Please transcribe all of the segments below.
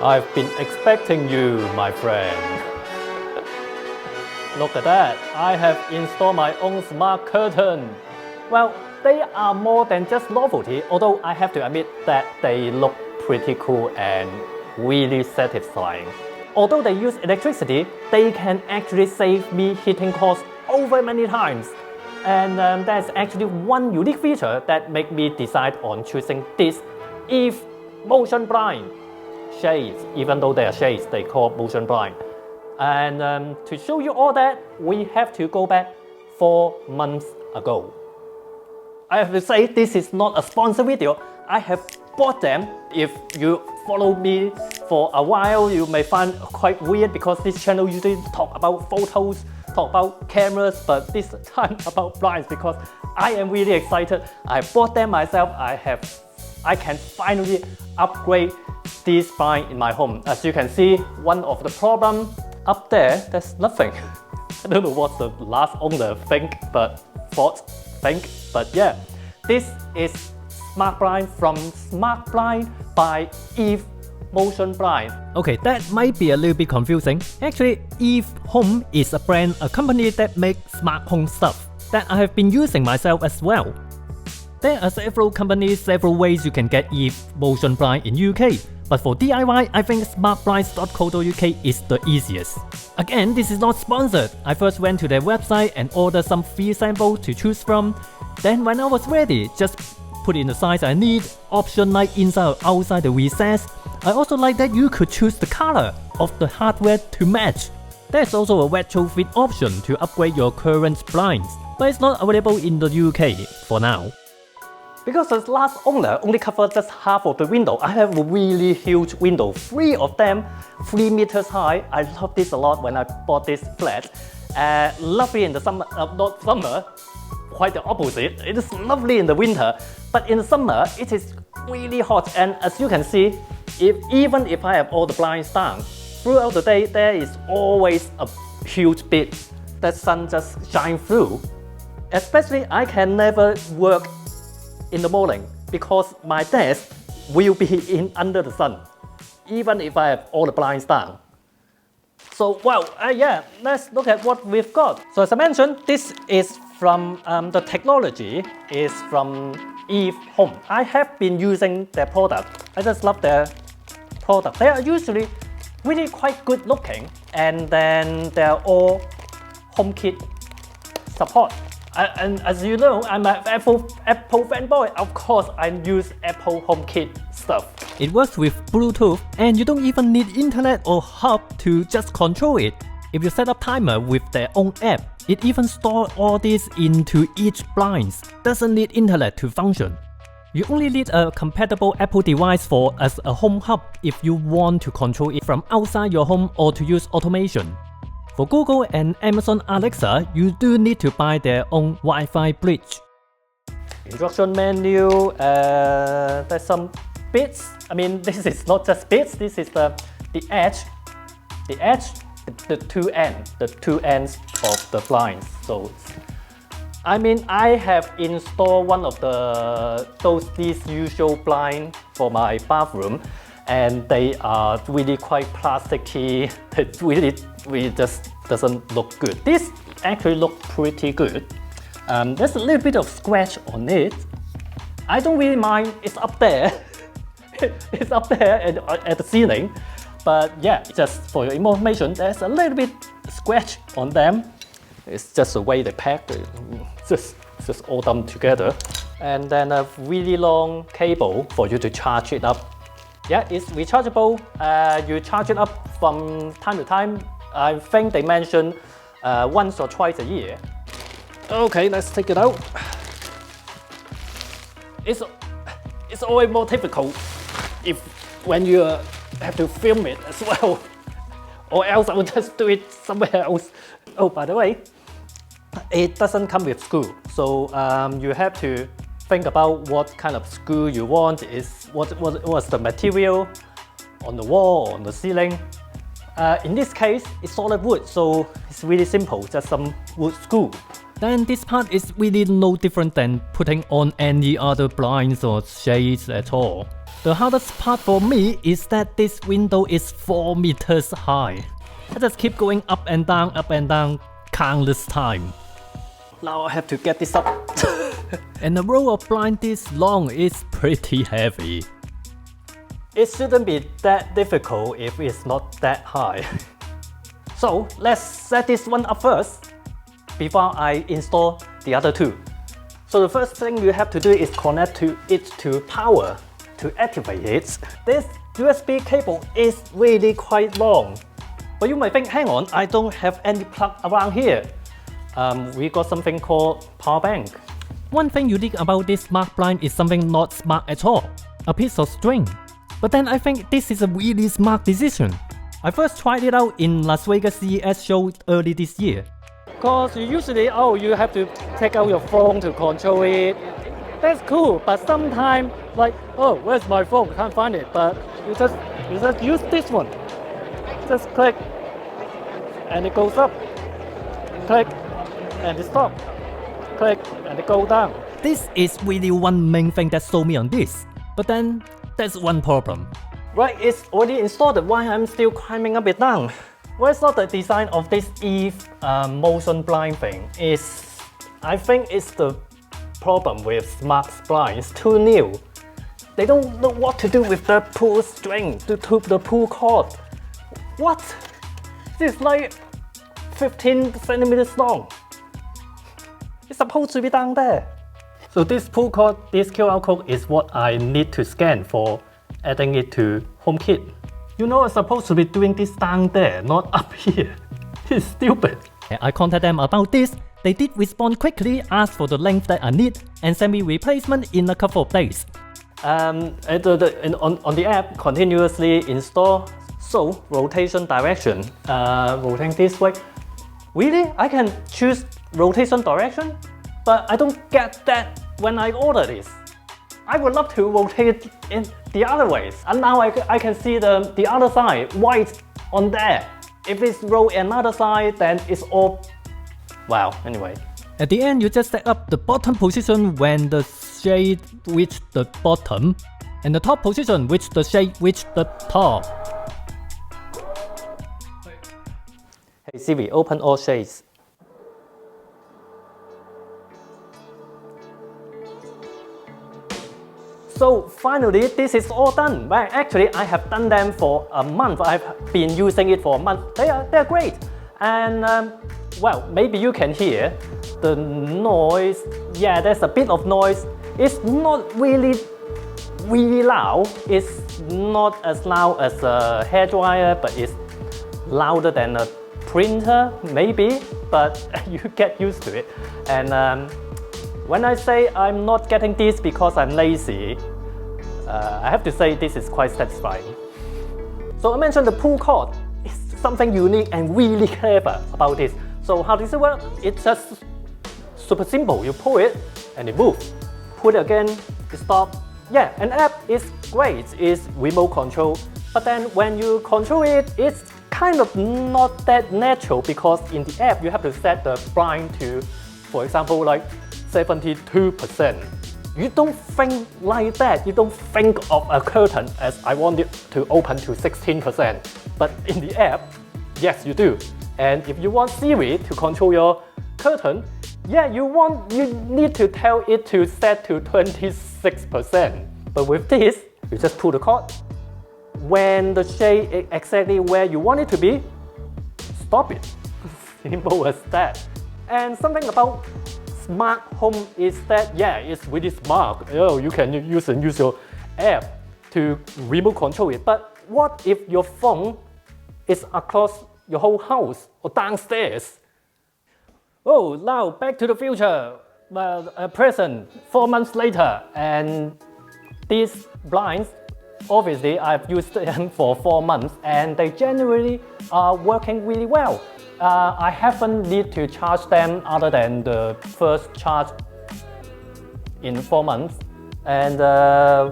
I've been expecting you, my friend. Look at that, I have installed my own smart curtain. Well, they are more than just novelty, although I have to admit that they look pretty cool and really satisfying. Although they use electricity, they can actually save me heating costs over many times. And there's actually one unique feature that made me decide on choosing this Eve motion blind shades. Even though they are shades, they call motion blind. And to show you all that, we have to go back 4 months ago. I have to say this is not a sponsored video. I have bought them. If you follow me for a while, you may find quite weird because this channel usually talk about photos, talk about cameras, but this time about blinds because I am really excited. I bought them myself. I can finally upgrade this blind in my home. As you can see, one of the problems up there's nothing. I don't know what the last owner think, but yeah, this is Smart Blind from Smart Blind by Eve Motion Blind. Okay, that might be a little bit confusing. Actually, Eve Home is a brand, a company that makes smart home stuff that I have been using myself as well. There are several companies, several ways you can get Eve Motion Blind in UK. But for DIY, I think smartblinds.co.uk is the easiest. Again, this is not sponsored. I first went to their website and ordered some free samples to choose from. Then when I was ready, just put in the size I need, option like inside or outside the recess. I also like that you could choose the color of the hardware to match. There's also a retrofit option to upgrade your current blinds, but it's not available in the UK for now. Because the last owner only covered just half of the window, I have a really huge window, 3 of them, 3 meters high. I love this a lot when I bought this flat. Lovely in the summer, not summer, quite the opposite. It is lovely in the winter, but in the summer it is really hot. And as you can see, even if I have all the blinds down, throughout the day there is always a huge bit that sun just shines through. Especially I can never work in the morning because my desk will be under the sun, even if I have all the blinds down. So, well, yeah, let's look at what we've got. So as I mentioned, this is from, the technology is from Eve Home. I have been using their product. I just love their product. They are usually really quite good looking, and then they're all HomeKit support. And as you know, I'm an Apple fanboy. Of course, I use Apple HomeKit stuff. It works with Bluetooth, and you don't even need internet or hub to just control it. If you set up timer with their own app, it even stores all this into each blinds. Doesn't need internet to function. You only need a compatible Apple device for as a home hub if you want to control it from outside your home or to use automation. For Google and Amazon Alexa, you do need to buy their own Wi-Fi bridge. Instruction menu, there's some bits. I mean, this is not just bits, this is the edge, the two ends of the blinds. So, I mean, I have installed one of these usual blind for my bathroom, and they are really quite plasticky. It really just doesn't look good. This actually looks pretty good. There's a little bit of scratch on it. I don't really mind, it's up there. It's up there at the ceiling. But yeah, just for your information, there's a little bit scratch on them. It's just the way they pack it, just all done together. And then a really long cable for you to charge it up. Yeah, it's rechargeable. You charge it up from time to time. I think they mentioned once or twice a year. Okay, let's take it out. It's always more difficult when you have to film it as well, or else I will just do it somewhere else. Oh, by the way, it doesn't come with screw, so you have to think about what kind of screw you want. What's the material on the wall, on the ceiling. In this case, it's solid wood, so it's really simple, just some wood screw. Then this part is really no different than putting on any other blinds or shades at all. The hardest part for me is that this window is 4 meters high. I just keep going up and down countless times. Now I have to get this up. And a row of blind this long is pretty heavy. It shouldn't be that difficult if it's not that high. So let's set this one up first before I install the other two. So the first thing you have to do is connect it to power to activate it. This USB cable is really quite long. But you might think, hang on, I don't have any plug around here. We got something called power bank. One thing unique about this smart blind is something not smart at all, a piece of string. But then I think this is a really smart decision. I first tried it out in Las Vegas CES show early this year. Cause usually, you have to take out your phone to control it. That's cool, but sometimes like, where's my phone? Can't find it. But you just use this one. Just click, and it goes up. Click, and it stops. Click, and it goes down. This is really one main thing that sold me on this. But then, there's one problem. Right, it's already installed. Why I'm still climbing up and down? Well, it's not the design of this motion blind thing. I think it's the problem with smart blinds. It's too new. They don't know what to do with the pull string, the pull cord. What? This is like 15 centimeters long. It's supposed to be down there. So this pull cord, this QR code is what I need to scan for adding it to HomeKit. You know, I'm supposed to be doing this down there, not up here. It's stupid. I contacted them about this. They did respond quickly, asked for the length that I need, and sent me replacement in a couple of days. On the app, continuously install. So, rotation direction. Rotating this way. Really? I can choose rotation direction? But I don't get that when I order this. I would love to rotate it in the other ways. And now I can see the other side, white on there. If it's roll another side, then it's all... Wow, anyway. At the end, you just set up the bottom position when the shade reach the bottom, and the top position which the shade reach the top. Hey Siri, open all shades. So finally, this is all done. Well, actually, I have done them for a month. I've been using it for a month. They're great. And well, maybe you can hear the noise. Yeah, there's a bit of noise. It's not really loud. It's not as loud as a hairdryer, but it's louder than a printer, maybe. But you get used to it. And when I say I'm not getting this because I'm lazy, I have to say this is quite satisfying. So I mentioned the pull cord is something unique and really clever about this. So how does it work? It's just super simple. You pull it and it moves. Pull it again, it stops. Yeah, an app is great. It's remote control. But then when you control it, it's kind of not that natural because in the app you have to set the blind to, for example, like 72%. You don't think like that. You don't think of a curtain as I want it to open to 16%. But in the app, yes, you do. And if you want Siri to control your curtain, yeah, you need to tell it to set to 26%. But with this, you just pull the cord. When the shade is exactly where you want it to be, stop it. Simple as that. And something about smart home is that, yeah, it's really smart. You can use your app to remote control it. But what if your phone is across your whole house or downstairs? Oh, now back to the future. Present, 4 months later, and these blinds, obviously I've used them for 4 months and they generally are working really well. I haven't need to charge them other than the first charge in 4 months. And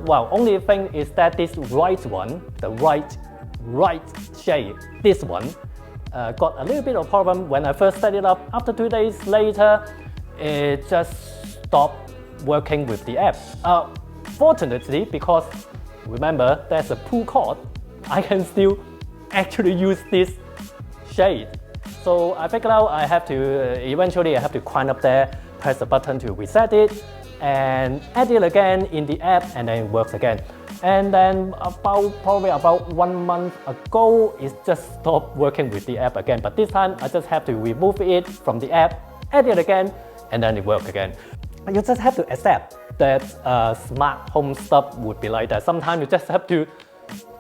well, only thing is that this right one, the right shade, this one, got a little bit of problem when I first set it up. After 2 days later, it just stopped working with the app. Fortunately, because remember there's a pull cord, I can still actually use this shade. So I figured out I have to, eventually I have to climb up there, press the button to reset it, and add it again in the app, and then it works again. And then probably about 1 month ago, it just stopped working with the app again. But this time, I just have to remove it from the app, add it again, and then it works again. You just have to accept that smart home stuff would be like that. Sometimes you just have to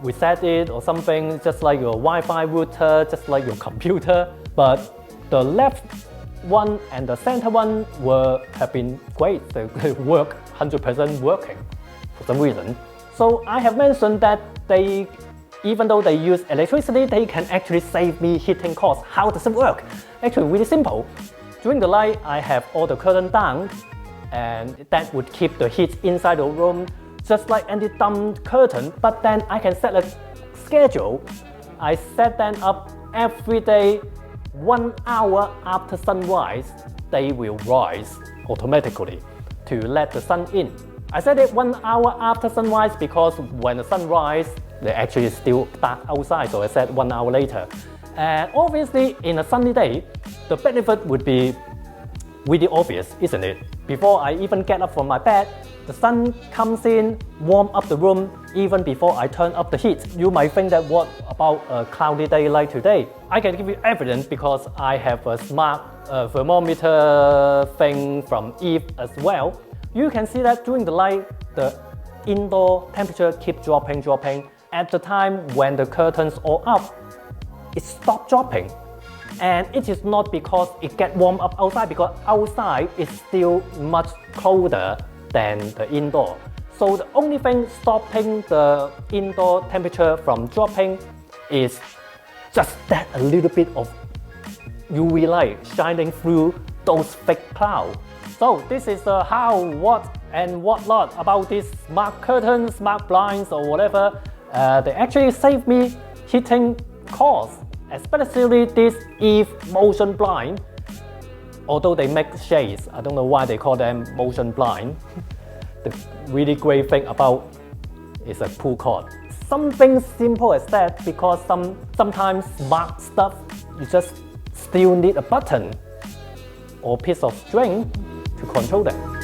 reset it or something, just like your Wi-Fi router, just like your computer. But the left one and the center one have been great. They work 100% working for some reason. So I have mentioned that even though they use electricity, they can actually save me heating costs. How does it work? Actually, really simple. During the night, I have all the curtains down, and that would keep the heat inside the room, just like any dumb curtain. But then I can set a schedule. I set them up every day. 1 hour after sunrise, they will rise automatically to let the sun in. I set it 1 hour after sunrise because when the sun rises, they actually still dark outside, so I set 1 hour later. And obviously, in a sunny day, the benefit would be really obvious, isn't it? Before I even get up from my bed, the sun comes in, warm up the room, even before I turn up the heat. You might think that what about a cloudy day like today? I can give you evidence because I have a smart thermometer thing from Eve as well. You can see that during the night, the indoor temperature keeps dropping. At the time when the curtains are up, it stopped dropping. And it is not because it gets warm up outside, because outside is still much colder than the indoor. So the only thing stopping the indoor temperature from dropping is just that a little bit of UV light shining through those thick clouds. So this is the how, what, and what not about these smart curtains, smart blinds, or whatever. They actually save me heating costs, especially this Eve motion blind. Although they make shades, I don't know why they call them motion blind. The really great thing about is a pull cord. Something simple as that, because sometimes smart stuff, you just still need a button or piece of string to control them.